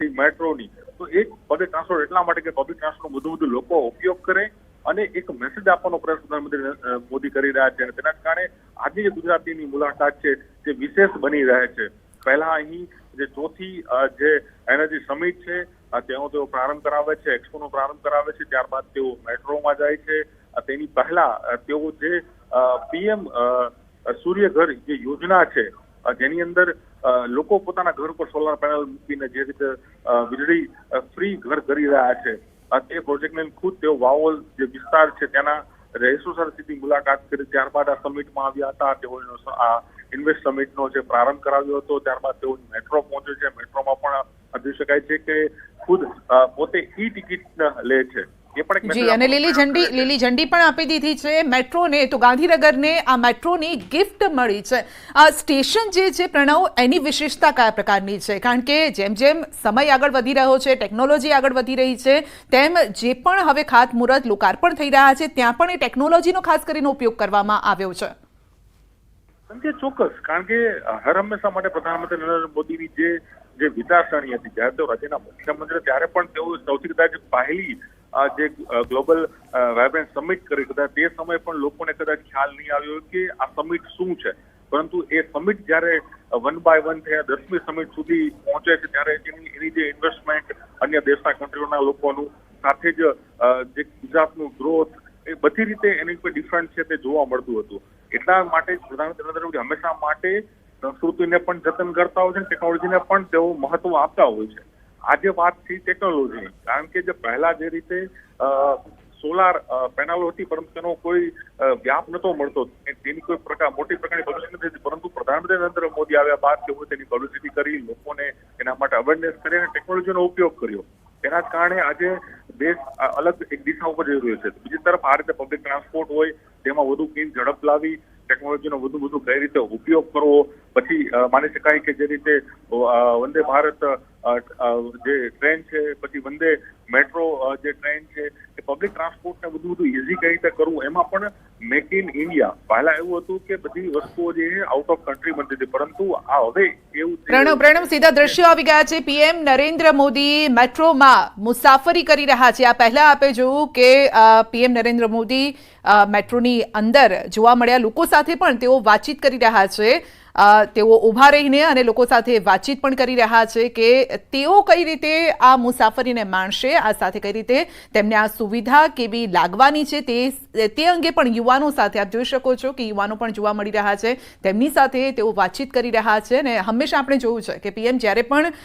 બસથી મેટ્રોની, તો એક public transport એટલા માટે કે પબ્લિક ટ્રાન્સપોર્ટનો વધુ લોકો ઉપયોગ કરે અને એક મેસેજ આપવાનો પ્રયાસ પ્રધાનમંત્રી મોદી કરી રહ્યા છે અને તેના કારણે આજની જે ગુજરાતની મુલાકાત છે તે વિશેષ બની રહે છે. પહેલા અહીં જે ચોથી જે એનર્જી સમિટ છે તેઓ પ્રારંભ કરાવે છે, એક્સપોનો પ્રારંભ કરાવે છે, ત્યારબાદ તેઓ મેટ્રોમાં જાય છે. તેની પહેલા તેઓ જે પીએમ સૂર્યઘર જે યોજના છે જેની અંદર લોકો પોતાના ઘર પર સોલાર પેનલ મૂકીને જે રીતે વીજળી ફ્રી ઘર કરી રહ્યા છે તે પ્રોજેક્ટને ખુદ તેઓ વાવોલ જે વિસ્તાર છે ત્યાંના રહીશો સાથે સીધી મુલાકાત કરી. ત્યારબાદ આ સમિટમાં આવ્યા હતા. તેઓનો આ ઇન્વેસ્ટ સમિટનો જે પ્રારંભ કરાવ્યો હતો. ત્યારબાદ તેઓ મેટ્રો પહોંચ્યો છે. મેટ્રોમાં પણ જોઈ શકાય છે કે ખુદ પોતે ઈ ટિકિટ લે છે. જી, અને લીલી ઝંડી પણ આપી દીધી છે મેટ્રોને. તો ગાંધીનગરને આ મેટ્રોની ગિફ્ટ મળી છે. આ સ્ટેશન જે છે પ્રણવ, એની વિશેષતા કયા પ્રકારની છે? કારણ કે જેમ જેમ સમય આગળ વધી રહ્યો છે, ટેકનોલોજી આગળ વધી રહી છે, તેમ જે પણ હવે ખાતમુહૂર્ત લોકાર્પણ થઈ રહ્યા છે ત્યાં પણ એ ટેકનોલોજીનો ખાસ કરીને ઉપયોગ કરવામાં આવ્યો છે. ચોક્કસ, કારણ કે હર હંમેશા માટે પ્રધાનમંત્રી નરેન્દ્ર મોદીની જે વિચારસરણી હતી જ્યારે તેઓ રાજ્યના મુખ્યમંત્રી ત્યારે પણ તેઓ સૌથી કદાચ પહેલી જે ગ્લોબલ વાઇબ્રન્ટ સમિટ કરી કદાચ તે સમયે પણ લોકોને કદાચ ખ્યાલ નહીં આવ્યો કે આ સમિટ શું છે. પરંતુ એ સમિટ જ્યારે 1 by 1 થયા 10મી સમિટ સુધી પહોંચે છે ત્યારે એની જે ઇન્વેસ્ટમેન્ટ અન્ય દેશના કન્ટ્રીઓના લોકોનું સાથે જ જે ગુજરાતનું ગ્રોથ એ બધી રીતે એની કોઈ ડિફરન્ટ છે તે જોવા મળતું હતું. એટલા માટે પ્રધાનમંત્રી નરેન્દ્ર મોદી હંમેશા માટે સંસ્કૃતિને પણ જતન કરતા હોય છે, ટેકનોલોજીને પણ તેઓ મહત્વ આપતા હોય છે. આજે વાત થઈ ટેકનોલોજી, કારણ કે જે પહેલા જે રીતે સોલાર પેનલો હતી પરંતુ તેનો કોઈ વ્યાપ નતો મળતો, તેની કોઈ મોટી પ્રકારની પબ્લિસિટી નથી થતી. પરંતુ પ્રધાનમંત્રી નરેન્દ્ર મોદી આવ્યા બાદ તેઓ તેની પબ્લિસિટી કરી, લોકોને એના માટે અવેરનેસ કરી અને ટેકનોલોજીનો ઉપયોગ કર્યો. તેના જ કારણે આજે દેશ અલગ એક દિશા ઉપર જઈ રહ્યો છે. બીજી તરફ આ રીતે પબ્લિક ટ્રાન્સપોર્ટ હોય તેમાં વધુ ઝડપ લાવી, ટેકનોલોજીનો વધુ કઈ રીતે ઉપયોગ કરવો. પછી માની શકાય કે જે રીતે વંદે ભારત જે ટ્રેન છે, પછી વંદે મેટ્રો જે ટ્રેન છે, એ પબ્લિક ટ્રાન્સપોર્ટને વધુ ઇઝી કઈ રીતે કરવું. એમાં પણ મેક ઇન ઇન્ડિયા, પહેલા એવું હતું કે બધી વસ્તુઓ જે આઉટ ઓફ કન્ટ્રી બનતી હતી, પરંતુ આ હવે એવું પ્રણવ સીધા દ્રશ્યો આવી ગયા છે. પીએમ નરેન્દ્ર મોદી મેટ્રોમાં મુસાફરી કરી રહ્યા છે. આ પહેલા આપણે જોયું કે પીએમ નરેન્દ્ર મોદી મેટ્રોની અંદર જોવા મળ્યા. લોકો સાથે પણ તેઓ વાતચીત કરી રહ્યા છે. તેઓ ઊભા રહીને અને લોકો સાથે વાતચીત પણ કરી રહ્યા છે કે તેઓ કઈ રીતે આ મુસાફરીને માણશે, આ સાથે કઈ રીતે તેમને આ સુવિધા કેવી લાગવાની છે તે અંગે પણ યુવાનો સાથે આપ જોઈ શકો છો કે યુવાનો પણ જોવા મળી રહ્યા છે. તેમની સાથે તેઓ વાતચીત કરી રહ્યા છે. અને હંમેશા આપણે જોયું છે કે પીએમ જ્યારે પણ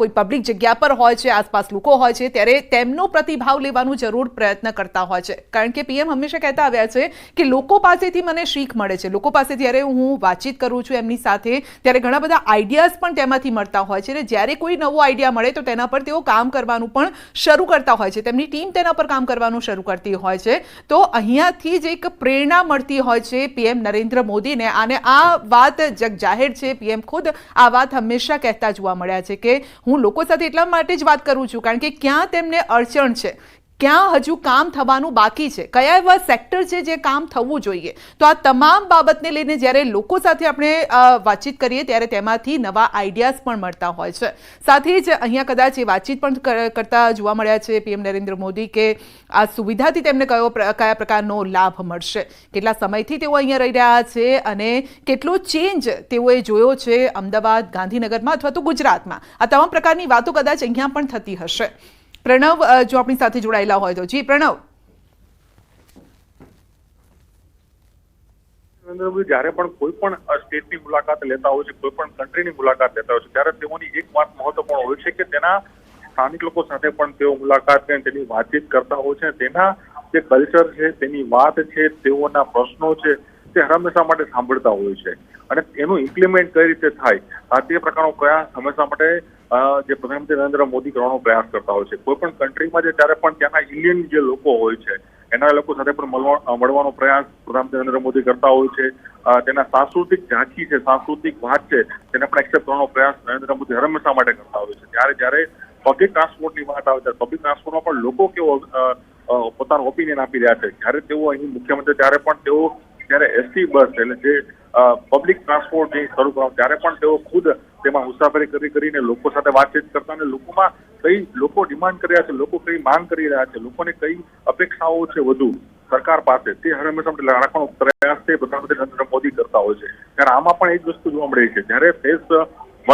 કોઈ પબ્લિક જગ્યા પર હોય છે, આસપાસ લોકો હોય છે, ત્યારે તેમનો પ્રતિભાવ લેવાનું જરૂર પ્રયત્ન કરતા હોય છે. કારણ કે પીએમ હંમેશા કહેતા આવ્યા છે કે લોકો પાસેથી મને શીખ મળે છે. લોકો પાસે જ્યારે હું વાતચીત કરું છું એમની સાથે, ત્યારે ઘણા બધા આઈડિયાઝ પણ તેમાંથી મળતા હોય છે. અને જ્યારે કોઈ નવો આઈડિયા મળે તો તેના પર તેઓ કામ કરવાનું પણ શરૂ કરતા હોય છે. તેમની ટીમ તેના પર કામ કરવાનું શરૂ કરતી હોય છે. તો અહીંયાથી જ એક પ્રેરણા મળતી હોય છે પીએમ નરેન્દ્ર મોદીને. અને આ વાત જગ જાહેર છે. પીએમ ખુદ આ વાત હંમેશા કહેતા જોવા મળ્યા છે કે હું લોકો સાથે એટલા માટે જ વાત કરું છું કારણ કે ક્યાં તેમને અડચણ છે, ક્યાં હજુ કામ થવાનું બાકી છે, કયા એવા સેક્ટર છે જે કામ થવું જોઈએ. તો આ તમામ બાબતને લઈને જ્યારે લોકો સાથે આપણે વાતચીત કરીએ ત્યારે તેમાંથી નવા આઈડિયાઝ પણ મળતા હોય છે. સાથે જ અહીંયા કદાચ એ વાતચીત પણ કરતા જોવા મળ્યા છે પીએમ નરેન્દ્ર મોદી કે આ સુવિધાથી તેમને કયા પ્રકારનો લાભ મળશે, કેટલા સમયથી તેઓ અહીંયા રહી રહ્યા છે અને કેટલો ચેન્જ તેઓએ જોયો છે અમદાવાદ, ગાંધીનગરમાં અથવા તો ગુજરાતમાં. આ તમામ પ્રકારની વાતો કદાચ અહીંયા પણ થતી હશે. પ્રણવ જો આપણી સાથે જોડાયેલા હોય તો. જી પ્રણવ. નરેન્દ્ર મોદી જ્યારે પણ કોઈ પણ સ્ટેટની મુલાકાત લેતા હોય છે, કોઈ પણ કન્ટ્રીની મુલાકાત લેતા હોય છે, ત્યારે તેઓની એક વાત મહત્વપૂર્ણ હોય છે કે તેના સ્થાનિક લોકો સાથે પણ તેઓ મુલાકાત કરીને તેની વાતચીત કરતા હોય છે. તેના જે કલ્ચર છે, તેની વાત છે, તેઓના પ્રશ્નો છે, તે હંમેશા માટે સાંભળતા હોય છે. અને એનું ઇમ્પ્લિમેન્ટ કઈ રીતે થાય તે પ્રકારનો પ્રયાસ હંમેશા માટે જે પ્રધાનમંત્રી નરેન્દ્ર મોદી કરવાનો પ્રયાસ કરતા હોય છે. કોઈ પણ કન્ટ્રીમાં ત્યારે પણ ત્યાંના ઇન્ડિયન જે લોકો હોય છે એના લોકો સાથે પણ મળવાનો પ્રયાસ પ્રધાનમંત્રી નરેન્દ્ર મોદી કરતા હોય છે. તેના સાંસ્કૃતિક ઝાંખી છે, સાંસ્કૃતિક વાત છે, તેને પણ એક્સેપ્ટ કરવાનો પ્રયાસ નરેન્દ્ર મોદી હંમેશા માટે કરતા હોય છે. જ્યારે પબ્લિક ટ્રાન્સપોર્ટની વાત આવે ત્યારે પબ્લિક ટ્રાન્સપોર્ટમાં પણ લોકો કેવો પોતાનો ઓપિનિયન આપી રહ્યા છે. જ્યારે તેઓ અહીં મુખ્યમંત્રી ત્યારે પણ તેઓ જ્યારે એસટી બસ એટલે જે પબ્લિક ટ્રાન્સપોર્ટ જે શરૂ કરવા ત્યારે પણ તેઓ ખુદ તેમાં મુસાફરી કરીને લોકો સાથે વાતચીત કરતા અને લોકોમાં કઈ લોકો ડિમાન્ડ કરી રહ્યા છે, લોકો કઈ માંગ કરી રહ્યા છે, લોકોને કઈ અપેક્ષાઓ છે વધુ સરકાર પાસે, તે હર હંમેશા રાખવાનો પ્રયાસ છે પ્રધાનમંત્રી નરેન્દ્ર મોદી કરતા હોય છે. ત્યારે આમાં પણ એક વસ્તુ જોવા મળી છે, જ્યારે ફેઝ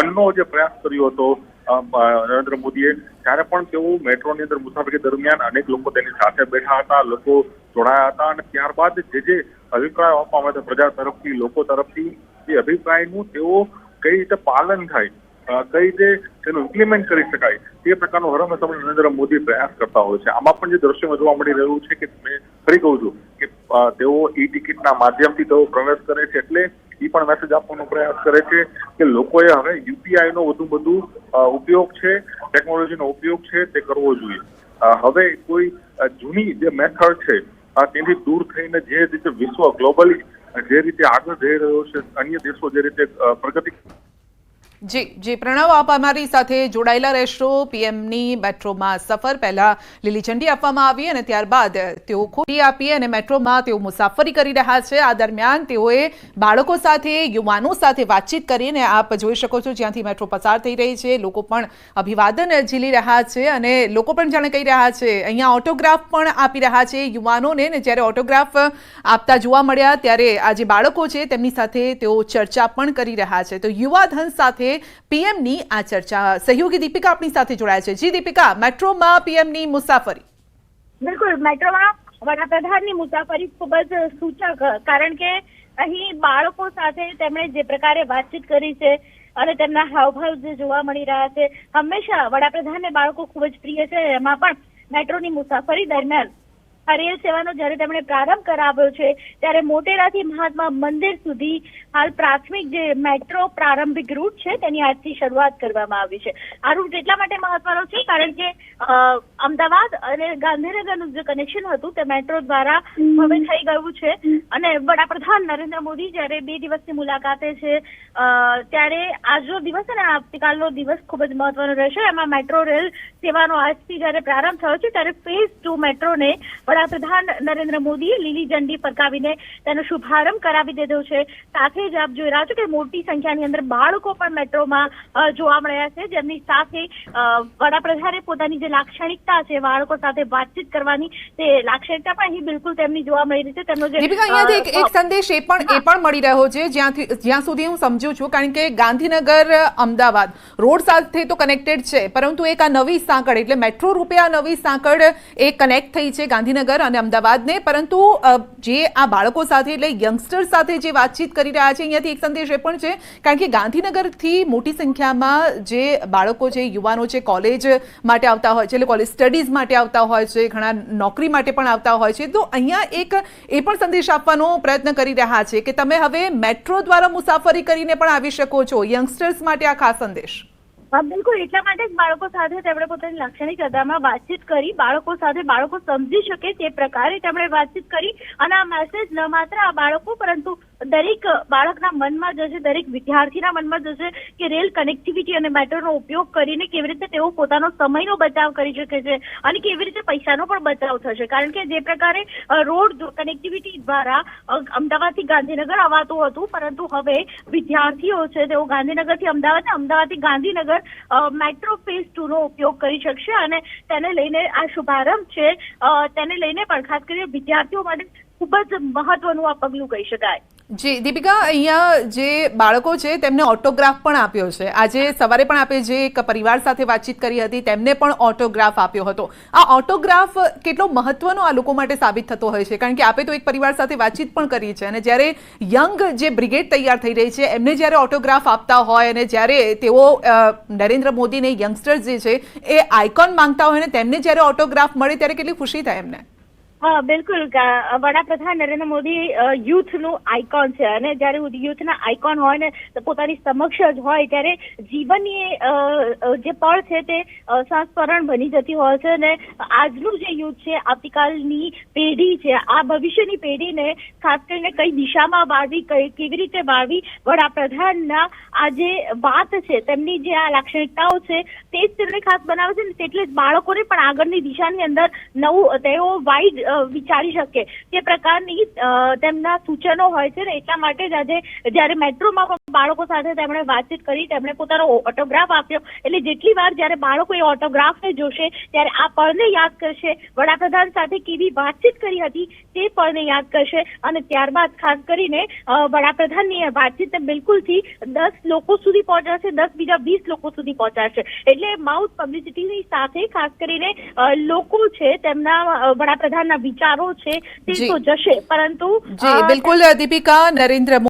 1નો જે પ્રયાસ કર્યો હતો નરેન્દ્ર મોદીએ, ત્યારે પણ તેઓ મેટ્રોની અંદર મુસાફરી દરમિયાન અનેક લોકો તેની સાથે બેઠા હતા, લોકો જોડાયા હતા અને ત્યારબાદ જે અભિપ્રાય આપવામાં આવે છે પ્રજા તરફથી, લોકો તરફથી, એ અભિપ્રાયનું તેઓ કઈ રીતે પાલન થાય, કઈ રીતે તેનું ઇમ્પ્લિમેન્ટ કરી શકાય, તે પ્રકારનો હર હંમેશા નરેન્દ્ર મોદી પ્રયાસ કરતા હોય છે. આમાં પણ જે દ્રશ્યમાં જોવા મળી રહ્યું છે કે મેં ફરી કહું છું કે તેઓ ઈ ટિકિટના માધ્યમથી તેઓ પ્રવેશ કરે છે, એટલે એ પણ મેસેજ આપવાનો પ્રયાસ કરે છે કે લોકોએ હવે યુપીઆઈનો વધુ ઉપયોગ છે, ટેકનોલોજીનો ઉપયોગ છે તે કરવો જોઈએ. હવે કોઈ જૂની જે મેથડ છે તેની દૂર થઈને જે રીતે વિશ્વ ગ્લોબલી જે રીતે આગળ જઈ રહ્યો છે, અન્ય દેશો જે રીતે પ્રગતિ. જી પ્રણવ, આપ અમારી સાથે જોડાયેલા રહેશો. પીએમની મેટ્રોમાં સફર પહેલા લીલી ઝંડી આપવામાં આવી અને ત્યારબાદ તેઓ ખુલ્લી આપી અને મેટ્રોમાં તેઓ મુસાફરી કરી રહ્યા છે. આ દરમિયાન તેઓએ બાળકો સાથે, યુવાનો સાથે વાતચીત કરીને આપ જોઈ શકો છો જ્યાંથી મેટ્રો પસાર થઈ રહી છે, લોકો પણ અભિવાદન ઝીલી રહ્યા છે અને લોકો પણ જાણે કહી રહ્યા છે, અહીંયા ઓટોગ્રાફ પણ આપી રહ્યા છે યુવાનોને. ને જ્યારે ઓટોગ્રાફ આપતા જોવા મળ્યા ત્યારે આ જે બાળકો છે તેમની સાથે તેઓ ચર્ચા પણ કરી રહ્યા છે. તો યુવાધન સાથે પીએમની આ ચર્ચા. સહયોગી દીપિકા આપણી સાથે જોડાય છે. જી દીપિકા, મેટ્રોમાં પીએમની મુસાફરી. બિલકુલ, મેટ્રોમાં વડાપ્રધાનની મુસાફરી ખૂબ જ સૂચક, કારણ કે અહીં બાળકો સાથે તેમણે જે પ્રકારે વાતચીત કરી છે અને તેમના હાવભાવ જે જોવા મળી રહ્યા છે, હંમેશા વડાપ્રધાનને બાળકો ખૂબ જ પ્રિય છે. એમાં પણ મેટ્રોની મુસાફરી દરમિયાન રેલ સેવાનો જ્યારે તેમણે પ્રારંભ કરાવ્યો છે ત્યારે મોટેરાથી મહાત્મા મંદિર સુધી હાલ પ્રાથમિક જે મેટ્રો પ્રારંભિક રૂટ છે તેની આજથી શરૂઆત કરવામાં આવી છે. આ રૂટ એટલા માટે મહત્વનો છે કારણ કે અમદાવાદ અને ગાંધીનગરનું જે કનેક્શન હતું તે મેટ્રો દ્વારા હવે થઈ ગયું છે અને વડાપ્રધાન નરેન્દ્ર મોદી જ્યારે 2 દિવસની મુલાકાતે છે ત્યારે આજનો દિવસ અને આવતીકાલનો દિવસ ખૂબ જ મહત્વનો રહેશે. એમાં મેટ્રો રેલ સેવાનો આજથી જ્યારે પ્રારંભ થયો છે ત્યારે ફેઝ 2 મેટ્રોને વડાપ્રધાન નરેન્દ્ર મોદીએ લીલી ઝંડી ફરકાવીને તેનો શુભારંભ કરાવી દીધો છે. સાથે જ આપ જોઈ રહ્યા છો કે મોટી સંખ્યાની અંદર બાળકો પણ મેટ્રોમાં જોવા મળ્યા છે, જેમની સાથે વડાપ્રધાને પોતાની જે લાક્ષણિકતા છે બાળકો સાથે વાતચીત કરવાની, તે લાક્ષણિકતા પણ અહીં બિલકુલ તેમની જોવા મળી રહી છે. તેમનો જે અહીંયાથી એક સંદેશ એ પણ મળી રહ્યો છે જ્યાં સુધી હું સમજુ છું, કારણ કે ગાંધીનગર અમદાવાદ રોડ સાથે તો કનેક્ટેડ છે, પરંતુ એક આ નવી સાંકળ એટલે મેટ્રો રૂપે આ નવી સાંકળ એ કનેક્ટ થઈ છે ગાંધીનગર અને અમદાવાદને. પરંતુ જે આ બાળકો સાથે એટલે યંગસ્ટર સાથે જે વાતચીત કરી રહ્યા છે, અહીંયાથી એક સંદેશ એ પણ છે કારણ કે ગાંધીનગરથી મોટી સંખ્યામાં જે બાળકો છે, યુવાનો છે, કોલેજ માટે આવતા હોય છે, એટલે કોલેજ સ્ટડીઝ માટે આવતા હોય છે, ઘણા નોકરી માટે પણ આવતા હોય છે. તો અહીંયા એક એ પણ સંદેશ આપવાનો પ્રયત્ન કરી રહ્યા છે કે તમે હવે મેટ્રો દ્વારા મુસાફરી કરીને પણ આવી શકો છો. યંગસ્ટર્સ માટે આ ખાસ સંદેશ. બિલકુલ, એટલા માટે જ બાળકો સાથે તેમણે પોતાની લાક્ષણિક અદામાં વાતચીત કરી, બાળકો સાથે બાળકો સમજી શકે તે પ્રકારે તેમણે વાતચીત કરી અને આ મેસેજ ન માત્ર આ બાળકો પરંતુ દરેક બાળકના મનમાં જશે, દરેક વિદ્યાર્થીના મનમાં જશે કે રેલ કનેક્ટિવિટી અને મેટ્રોનો ઉપયોગ કરીને કેવી રીતે તેઓ પોતાનો સમયનો બચાવ કરી શકે છે અને કેવી રીતે પૈસાનો પણ બચાવ થશે. કારણ કે જે પ્રકારે રોડ કનેક્ટિવિટી દ્વારા અમદાવાદથી ગાંધીનગર અવાતું હતું, પરંતુ હવે વિદ્યાર્થીઓ છે તેઓ ગાંધીનગરથી અમદાવાદ ને અમદાવાદથી ગાંધીનગર મેટ્રો ફેઝ 2 નો ઉપયોગ કરી શકશે અને તેને લઈને આ શુભારંભ છે તેને લઈને પણ ખાસ કરીને વિદ્યાર્થીઓ માટે ખૂબ જ મહત્વનું આ પગલું કહી શકાય. જી દીપિકા, અહીંયા જે બાળકો છે તેમને ઓટોગ્રાફ પણ આપ્યો છે. આજે સવારે પણ આપણે જે એક પરિવાર સાથે વાતચીત કરી હતી તેમને પણ ઓટોગ્રાફ આપ્યો હતો. આ ઓટોગ્રાફ કેટલો મહત્વનો આ લોકો માટે સાબિત થતો હોય છે, કારણ કે આપણે તો એક પરિવાર સાથે વાતચીત પણ કરી છે અને જ્યારે યંગ જે બ્રિગેડ તૈયાર થઈ રહી છે એમને જ્યારે ઓટોગ્રાફ આપતા હોય અને જ્યારે તેઓ નરેન્દ્ર મોદીને યંગસ્ટર્સ જે છે એ આઇકોન માંગતા હોય અને તેમને જ્યારે ઓટોગ્રાફ મળે ત્યારે કેટલી ખુશી થાય એમને. હા બિલકુલ, વડાપ્રધાન નરેન્દ્ર મોદી યુથનું આઇકોન છે અને જ્યારે યુથના આઇકોન હોય ને પોતાની સમક્ષ જ હોય ત્યારે જીવનની જે પળ છે તે સંસ્મરણ બની જતી હોય છે અને આજનું જે યુથ છે, આવતીકાલની પેઢી છે, આ ભવિષ્યની પેઢીને ખાસ કરીને કઈ દિશામાં વાળવી, કેવી રીતે વાળવી, વડાપ્રધાનના આ જે વાત છે, તેમની જે આ લાક્ષણિકતાઓ છે તે જ તેમને ખાસ બનાવે છે. એટલે જ બાળકોને પણ આગળની દિશાની અંદર નવું તેઓ વાઇડ વિચારી શકે તે પ્રકારની તેમના સૂચનો હોય છે ને એટલા માટે જ આજે જ્યારે મેટ્રોમાં પણ બાળકો સાથે તેમણે વાતચીત કરી, તેમણે પોતાનો ઓટોગ્રાફ આપ્યો. એટલે જેટલી વાર જ્યારે બાળકો એ ઓટોગ્રાફને જોશે ત્યારે આ પળને યાદ કરશે, વડાપ્રધાન સાથે કેવી વાતચીત કરી હતી તે પળને યાદ કરશે અને ત્યારબાદ ખાસ કરીને વડાપ્રધાનની વાતચીત બિલકુલથી 10 લોકો સુધી પહોંચાડશે, 10 બીજા 20 લોકો સુધી પહોંચાડશે. એટલે માઉથ પબ્લિસિટીની સાથે ખાસ કરીને લોકો છે તેમના વડાપ્રધાનના વિચારો છે તે તો જશે, પરંતુ જી બિલકુલ દીપિકા, નરેન્દ્ર